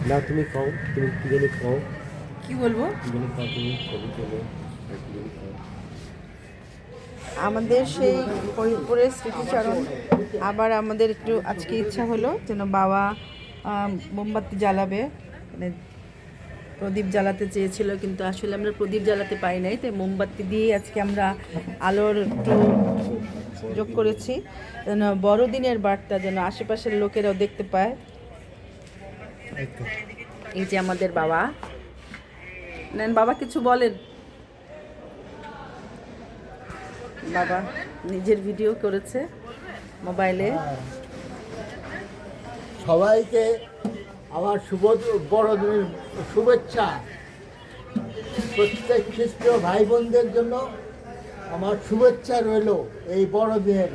না তুমি কও, তুমি কি জানি কও, কি বলবো? কি জানি কও, তুমি ছবি তোলো আর কি জানি কও। আমাদের সেই ফরিদপুরের স্মৃতিচারণ আবার আমাদের একটু আজকে ইচ্ছা হলো যেন বাবা মোমবাতি জ্বালাবে, মানে প্রদীপ জ্বালাতে চেয়েছিল কিন্তু আসলে আমরা প্রদীপ জ্বালাতে পাই নাই, তাই মোমবাতি দিয়ে আজকে আমরা আলোর একটু যোগ করেছি যেন বড়দিনের বার্তা যেন আশেপাশের লোকেরাও দেখতে পায়। এই যে আমাদের বাবা, নেন বাবা কিছু বলেন। বাবা নিজের ভিডিও করেছে মোবাইলে। সবাইকে আমার বড়দিনের শুভেচ্ছা। প্রত্যেক খ্রিস্ট ভাই বোনদের জন্য আমার শুভেচ্ছা রইল এই বড়দিনের।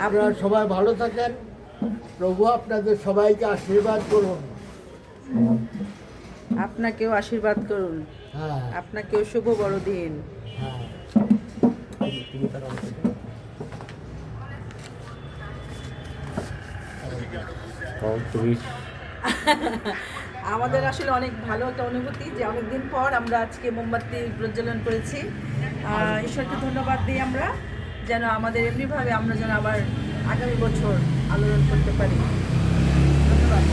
আপনারা সবাই ভালো থাকেন, প্রভু আপনাদের সবাইকে আশীর্বাদ করুন। আপনাকেও আশীর্বাদ করুন, হ্যাঁ আপনাকেও শুভ বড়দিন। হ্যাঁ। তুমি তার আমাকে কও তুমি। আমাদের আসলে অনেক ভালো একটা অনুভূতি যে অনেকদিন পর আমরা আজকে মোমবাতি প্রজ্বলন করেছি। ঈশ্বরকে ধন্যবাদ দিই আমরা যেন আমাদের এমনিভাবে আমরা যেন আবার আগামী বছর আলোড়ন করতে পারি। ধন্যবাদ।